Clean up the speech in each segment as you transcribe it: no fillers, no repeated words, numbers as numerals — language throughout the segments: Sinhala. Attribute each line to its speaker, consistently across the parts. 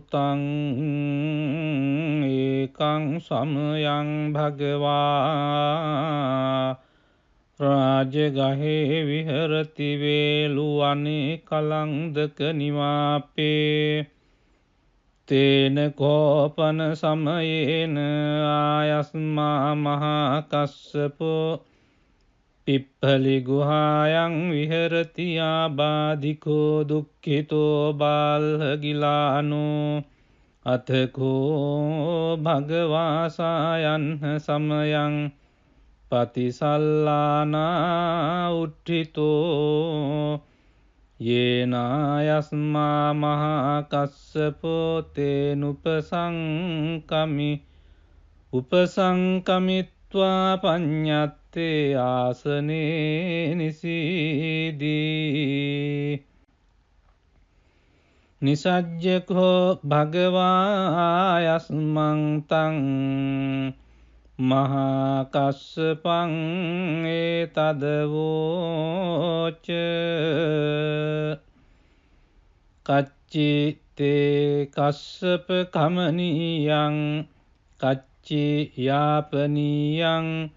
Speaker 1: භූතං ඒකං සමයං භගවා රාජගහේ විහරති වේලුවනේ කලංදක නිවාපේ තේන කෝපන සමයේන ආයස්මා මහා කස්සපෝ පිප්පලි ගුහායන් විහරති ආබාධිකෝ දුක්ඛිතෝ බාල්හගිලානෝ අතකෝ භගවාසායන්හ සමයං පතිසල්ලානා උට්ඨිතෝ යේනායස්මා මහා කස්සපෝ තේනුපසංකමි උපසංකමිත්වා පඤ්ඤත්තේ ආසනේ නිසීදී නිසජ්ජකෝ භගවායස්මං තං මහා කස්සපං ඒතදවෝච කච්චි තේ කස්සප කමනීයං කච්චි යාපනීයං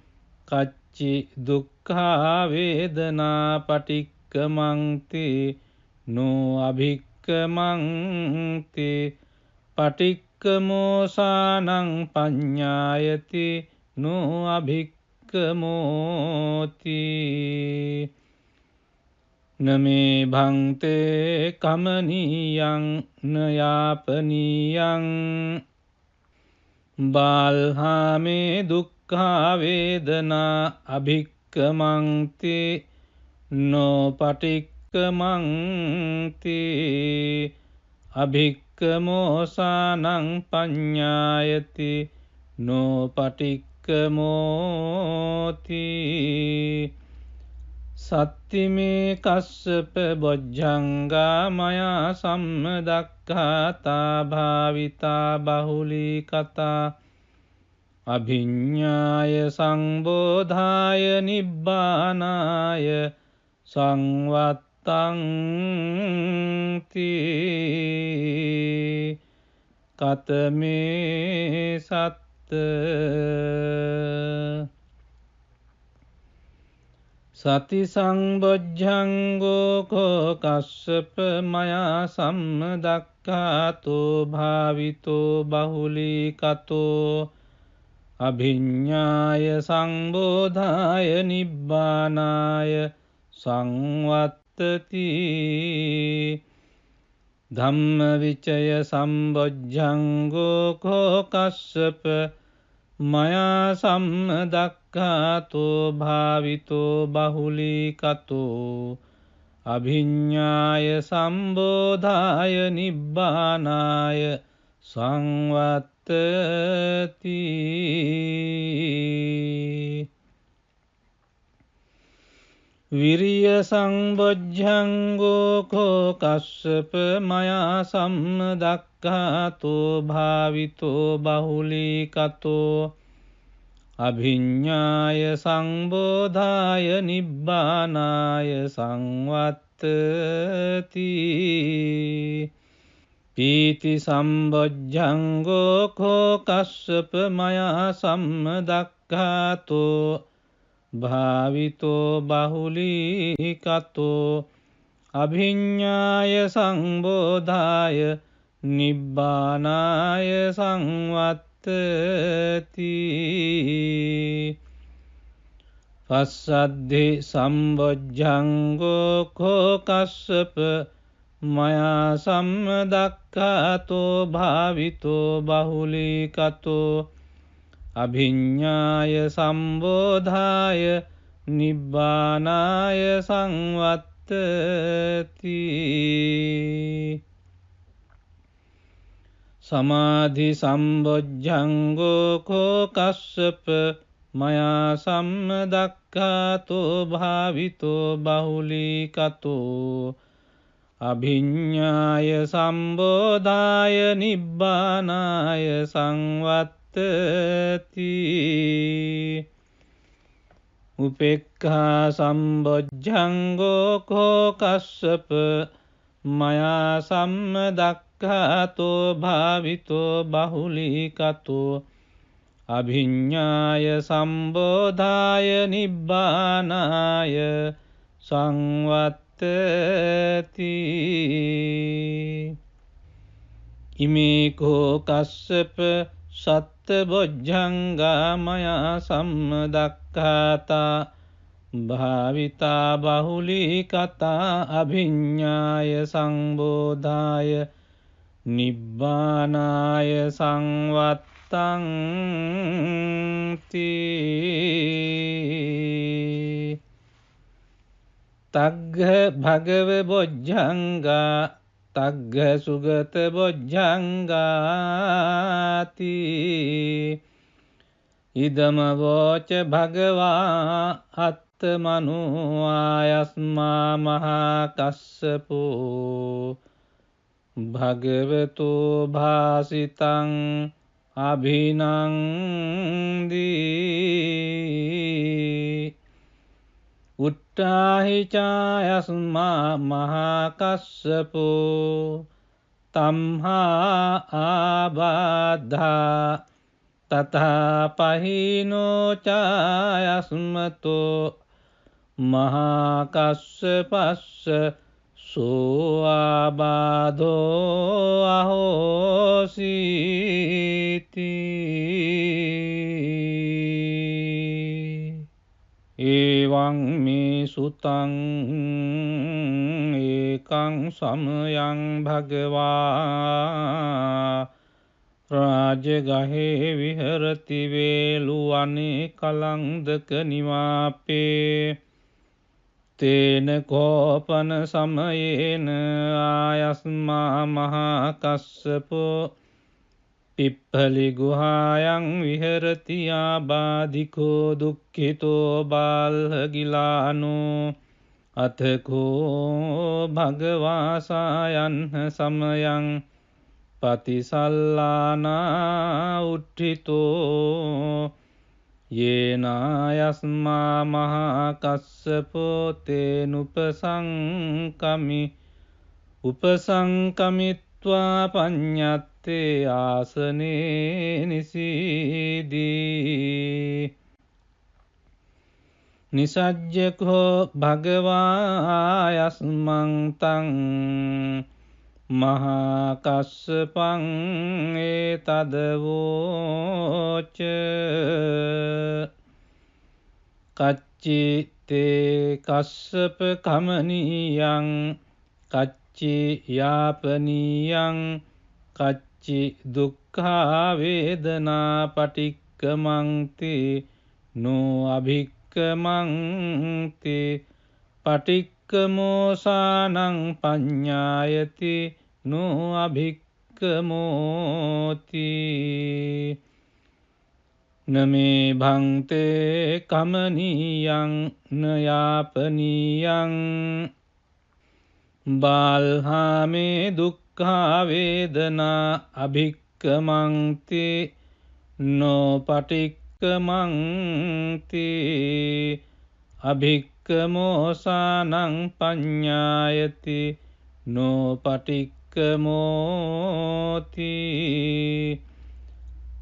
Speaker 1: කච්චි දුක්ඛා වේදනා පටික්කමන්ති නෝ අභික්කමන්ති පටික්කමෝසානං පඤ්ඤායති නෝ අභික්කමෝති නමේ භන්තේ කමනීයං නයාපනීයං බාල්හාමේ දුක්ඛා වේදනා අභික්කමන්ති නෝ පටික්කමන්ති අභික්කමෝසානං පඤ්ඤායති නෝ පටික්කමෝති සත්තිමේ කස්සප බොජ්ජංගා මයා සම්මදක්ඛාතා භාවිතා බහුලී කතා අභිඤ්ඤාය සංබෝධාය නිබ්බානාය සංවත්තං තී කතමේ සත්ත සති සංබොජ්ජංගෝ කෝ කස්සප මයා සම්මදක්ඛාතෝ භාවිතෝ බහුලී කතෝ අභිඤ්ඤාය සංබෝධාය නිබ්බානාය සංවත්තති ධම්මවිචය සම්බොජ්ජංගෝ කෝ කස්සප මයා සම්මදක්ඛාතෝ භාවිතෝ බහුලී කතෝ අභිඤ්ඤාය සම්බෝධාය නිබ්බානාය සංවත්තති විරිය සංබොජ්ජංගෝ කෝ කස්සප මයා සම්මදක්ඛාතෝ භාවිතෝ බහුලී කතෝ අභිඤ්ඤාය සංබෝධාය නිබ්බානාය සංවත්තති පීති සම්බොජ්ජංගෝ කෝ කස්සප මයා සම්මදක්ඛාතෝ භාවිතෝ බහුලී කතෝ අභිඤ්ඤාය සංබෝධාය නිබ්බානාය සංවත්තති පස්සද්ධි සම්බොජ්ජංගෝ කෝ කස්සප මයා සම්මදක්ඛාතෝ භාවිතෝ බහුලී කතෝ අභිඤ්ඤාය සම්බෝධාය නිබ්බානාය සංවත්තති සමාධි සම්බොජ්ජංගෝ කෝ කස්සප මයා සම්මදක්ඛාතෝ භාවිතෝ බහුලී කතෝ අභිඤ්ඤාය සම්බෝධාය නිබ්බානාය සංවත්තති උපේක්ඛා සම්බොජ්ජංගෝ කෝ කස්සප මයා සම්මදක්ඛාතෝ සම්බොජ්ජංගෝඛෝකස්සප මයා සම්මදක්ඛාතෝ භාවිතෝ බහුලීකතෝ අභිඤ්ඤාය සම්බෝධාය නිබ්බානාය සංවත්තති ඉමේකෝ කස්සප සත්ත බොජ්ජංගා මයා සම්මදක්ඛාතා භාවිතා බහුලී කතා අභිඤ්ඤාය සංබෝධාය නිබ්බානාය සංවත්තං තග්ග භගව බොජ්ජංගා තග්ග සුගත බොජ්ජංගාති ඉදම වෝච භගවා අත්තමනෝ ආයස්මා මහා කස්සපෝ භගවතෝ භාසිතං අභිනන්දී උට්ටාහි චායස්මා මහා කස්සපෝ තම්හා ආබාධා තථා පහිනෝ චායස්මතෝ මහා කස්සපස්ස සෝ ආබාධෝ අහෝසීති එවං මේ සුතං ඒකං සමයං භගවා රාජගහේ විහරති වේලුවනේ කලංදක නිවාපේ තේන කෝපන සමයේන ආයස්මා මහා කස්සපෝ පිප්පලි ගුහායන් විහරති ආබාධිකෝ දුක්ඛිතෝ බාල්හගිලානෝ අතකෝ භගවාසායන් සමයං පතිසල්ලානා උට්ඨිතෝ යේනායස්මා මහා කස්සපෝ තේනුපසංකමි උපසංකමිත්වා පඤ්ඤත්තේ ආසනේ නිසීදී නිසජ්ජකෝ භගවායස්මං තං මහා කස්සපං ඒතදවෝච කච්චි තේ කස්සප කමනීයං කච්චි යාපනීයං කච්චි දුක්ඛා වේදනා පටික්කමන්ති නෝ අභික්කමන්ති පටික්කමෝසානං පඤ්ඤායති නෝ අභික්කමෝති නමේ භන්තේ කමනීයං නයාපනීයං බාල්හාමේ දුක්ඛා වේදනා අභික්කමන්ති නෝ පටික්කමන්ති අභික්කමෝසානං පඤ්ඤායති නෝ පටික්කමෝති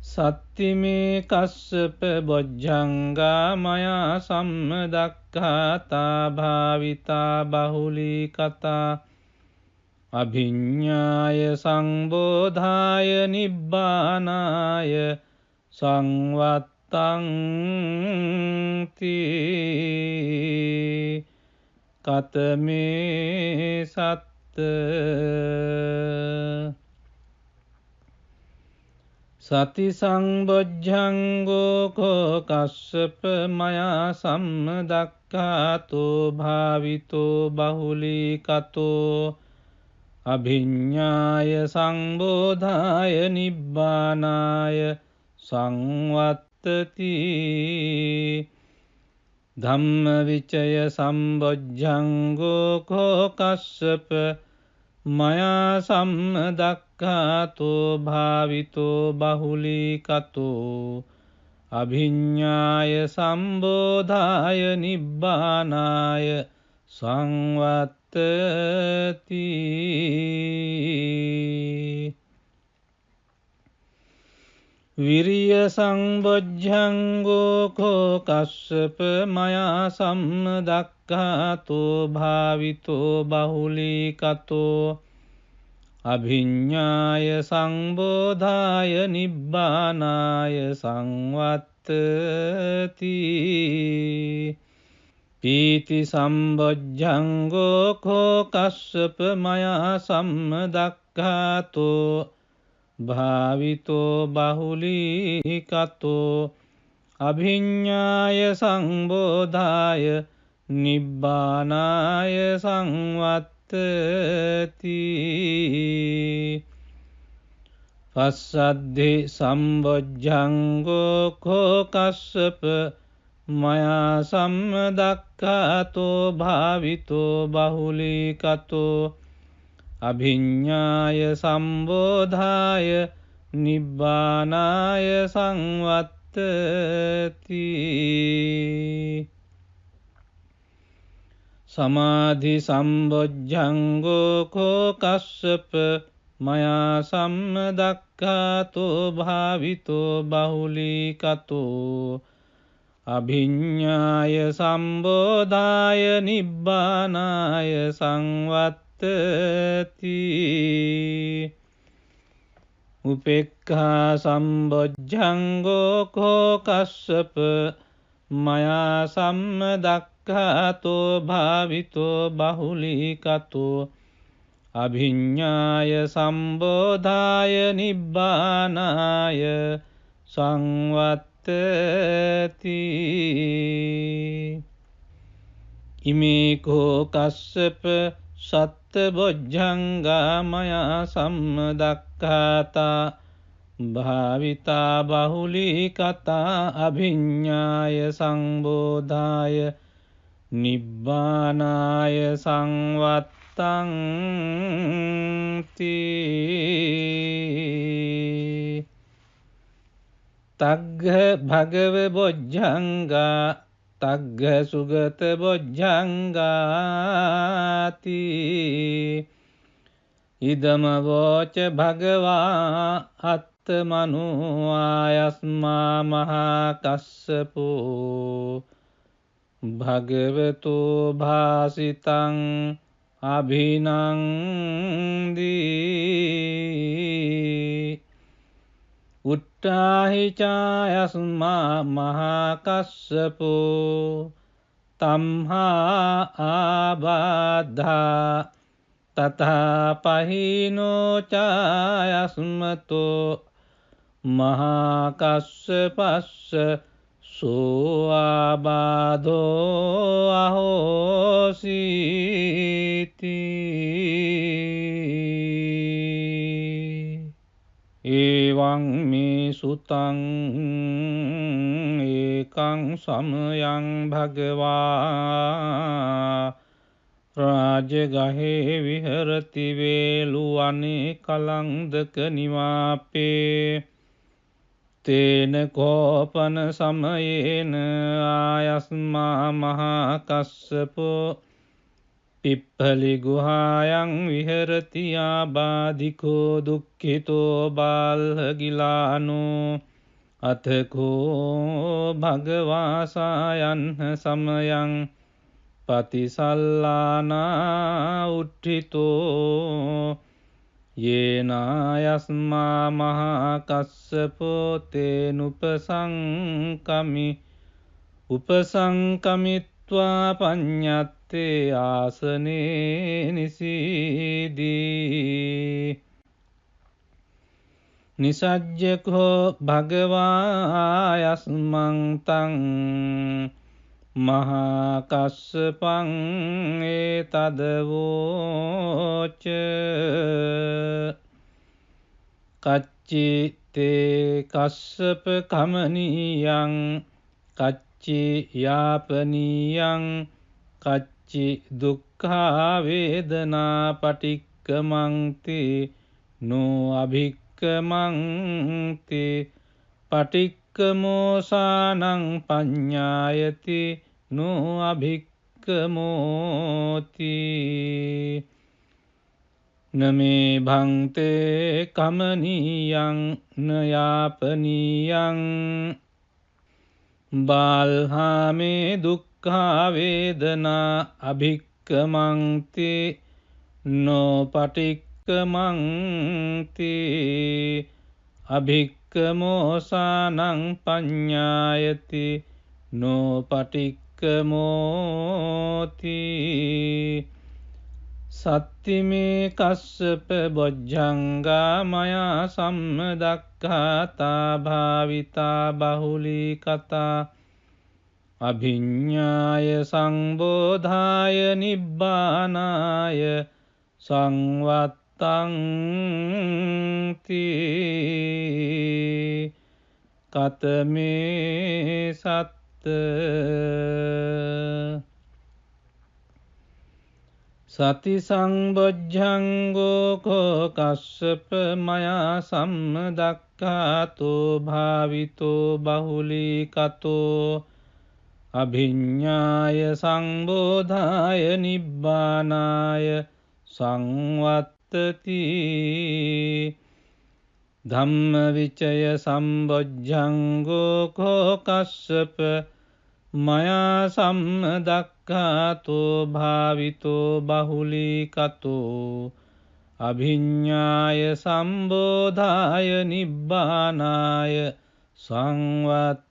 Speaker 1: සත්තිමේ කස්සප බොජ්ජංගා මයා සම්මදක්ඛාතා භාවිතා බහුලී කතා අභිඤ්ඤාය සංබෝධාය නිබ්බානාය සංවත්තං කතමේ සත්ත සති සංබොජ්ජංගෝ කෝ කස්සප මයා සම්මදක්ඛාතෝ භාවිතෝ බහුලී කතෝ අභිඤ්ඤාය සංබෝධාය නිබ්බානාය සංවත්තති ධම්මවිචය සම්බොජ්ජංගෝ කෝ කස්සප මයා සම්මදක්ඛාතෝ භාවිතෝ බහුලී කතෝ අභිඤ්ඤාය සම්බෝධාය නිබ්බානාය සංවත්තති. විරිය සංබොජ්ජංගෝ කෝ කස්සප මයා සම්මදක්ඛාතෝ භාවිතෝ බහුලීකතෝ අභිඤ්ඤාය සංබෝධාය නිබ්බානාය සංවත්තති. පීති සම්බොජ්ජංගෝ කෝ කස්සප මයා සම්මදක්ඛාතෝ භාවිතෝ බහුලීකතෝ අභිඤ්ඤාය සංබෝධාය නිබ්බානාය සංවත්තති. පස්සද්ධි සම්බොජ්ජංගෝ කෝ කස්සප මයා සම්මදක්ඛාතෝ භාවිතෝ බහුලීකතෝ අභිඤ්ඤාය සම්බෝධාය නිබ්බානාය සංවත්තති. සමාධි සම්බොජ්ජංගෝ කෝ කස්සප මයා සම්මදක්ඛාතෝ භාවිතෝ බහුලීකතෝ අභිඤ්ඤාය සම්බෝධාය නිබ්බානාය සංවත්තති. උපේක්ඛා සම්බොජ්ජංගෝ කෝ කස්සප මයා සම්මදක්ඛාතෝ භාවිතෝ බහුලීකතෝ අභිඤ්ඤාය සම්බෝධාය නිබ්බානාය සංවත්තති. ඉමේ කෝ කස්සප සත්ත බොජ්ජංගා මයා සම්මදක්ඛාතා භාවිතා බහුලීකතා අභිඤ්ඤාය සංබෝධාය නිබ්බානාය සංවත්තංති. තග්ග භගව බොජ්ජංගා තග්ග සුගත බොජ්ජංගාති. ඉදම වෝච භගවා අත්තමනෝ ආයස්මා මහා කස්සපෝ භගවතෝ භාසිතං අභිනන්දී. උට්ඨාහි චායස්මා මහා කස්සපෝ තම්හා ආබාධා තථා පහිනෝ චායස්මතෝ මහා කස්සපස්ස සෝ ආබාධෝ අහෝසීති. එවං මේ සුතං ඒකං සමයං භගවා රාජගහේ විහරති වේලුවනේ කලන්දක නිවාපේ තේන කෝපන සමයේන ආයස්මා මහා කස්සපෝ පිප්පලි ගුහායන් විහරති ආබාධිකෝ දුක්ඛිතෝ බාල්හගිලානෝ අතකෝ භගවාසායන් සමයං පතිසල්ලානා උට්ඨිතෝ යේනායස්මා මහා කස්සපෝ තේනුපසංකමි උපසංකමිත්වා පඤ්ඤත්තේ ආසනේ නිසීදී. නිසජ්ජකෝ භගවායස්මං තං මහා කස්සපං ඒතදවෝච කච්චි තේ කස්සප කමනියං කච්චි යාපනියං කච්චි දුක්ඛා වේදනා පටික්කමන්ති නෝ අභික්කමන්ති පටික්කමෝසානං පඤ්ඤායති නෝ අභික්කමන්ති. අභික්කමෝති නමේ භංතේ කමනීයං නයාපනීයං බාල්හාමේ දුක්ඛා වේදනා අභික්කමන්ති නොපටික්කමන්ති අභික්කමෝසානං පඤ්ඤායති නොපටික්කමෝති සත්තිමේ කස්සප බොජ්ජංගා මයා සම්මදක්ඛාතා භාවිතා බහුලී කතා අභිඤ්ඤාය සංබෝධාය නිබ්බානාය සංවත්තං තී කතමේ සත්ත සති සංබොජ්ජංගෝ කෝ කස්සප මයා සම්මදක්ඛාතෝ භාවිතෝ බහුලී කතෝ අභිඤ්ඤාය සංබෝධාය නිබ්බානාය සංවත්තති ධම්මවිචය සම්බොජ්ජංගෝ කෝ කස්සප මයා සම්මදක්ඛාතෝ භාවිතෝ බහුලී කතෝ අභිඤ්ඤාය සම්බෝධාය නිබ්බානාය සංවත්තති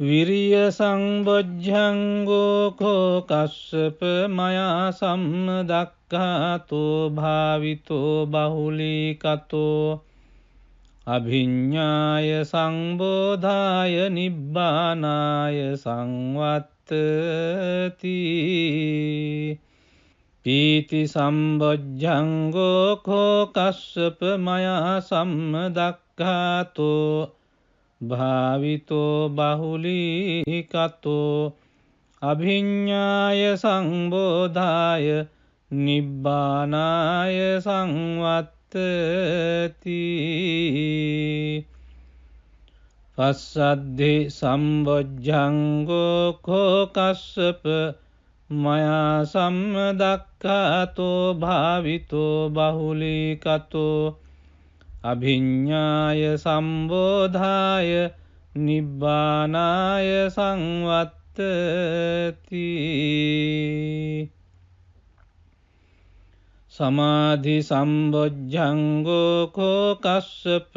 Speaker 1: විරිය සංබොජ්ජංගෝ කෝ කස්සප මයා සම්මදක්ඛාතෝ භාවිතෝ බහුලී කතෝ අභිඤ්ඤාය සංබෝධාය නිබ්බානාය සංවත්තති පීති සම්බොජ්ජංගෝ කෝ කස්සප මයා සම්මදක්ඛාතෝ භාවිතෝ බහුලී කතෝ අභිඤ්ඤාය සංබෝධාය නිබ්බානාය සංවත්තති පස්සද්ධි සම්බොජ්ජංගෝ කෝ කස්සප මයා සම්මදක්ඛාතෝ භාවිතෝ බහුලී කතෝ අභිඤ්ඤාය සම්බෝධාය නිබ්බානාය සංවත්තති සමාධි සම්බොජ්ජංගෝ කෝ කස්සප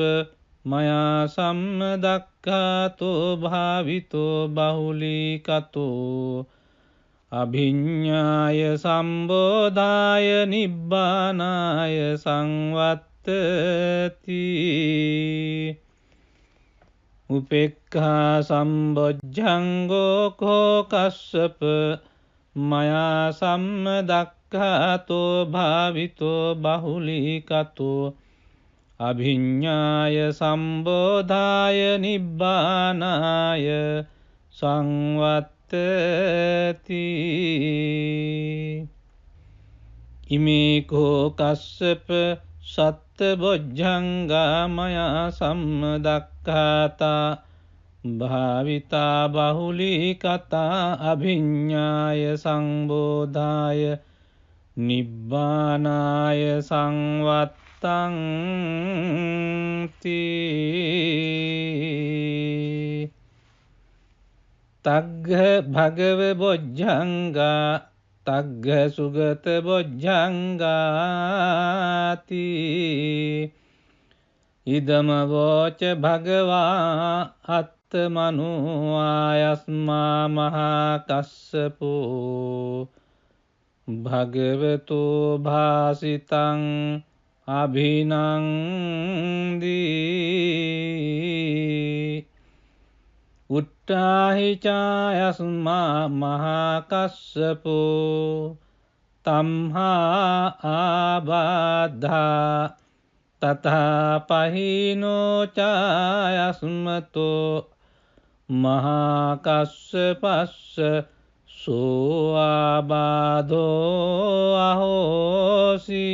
Speaker 1: මයා සම්මදක්ඛාතෝ භාවිතෝ බහුලී කතෝ අභිඤ්ඤාය සම්බෝධාය නිබ්බානාය සංවත්තති උපේක්ඛා සම්බොජ්ජංගෝ කෝ කස්සප මයා සම්මදක්ඛාතෝ භාවිතෝ බහුලී කතෝ අභිඤ්ඤාය සම්බෝධාය නිබ්බානාය සංවත්තති ඉමේ කෝ කස්සප සත්ත බොජ්ජංගා මයා සම්මදක්ඛාතා භාවිතා බහුලී කතා අභිඤ්ඤාය සංබෝධාය නිබ්බානාය සංවත්තං තී තග්ග භගව බොජ්ජංගා තග්ග සුගත බොජ්ජංගාති ඉදම වෝච භගවා අත්තමනු ආයස්මා මහා කස්සපෝ භගවතු භාසිතං අභිනන්දී උට්ඨාහි චායස්මා මහා කස්සපෝ තම්හා ආබාධා තථා පහිනෝ චායස්මතෝ මහා කස්සපස්ස සෝ ආබාධෝ අහෝසීති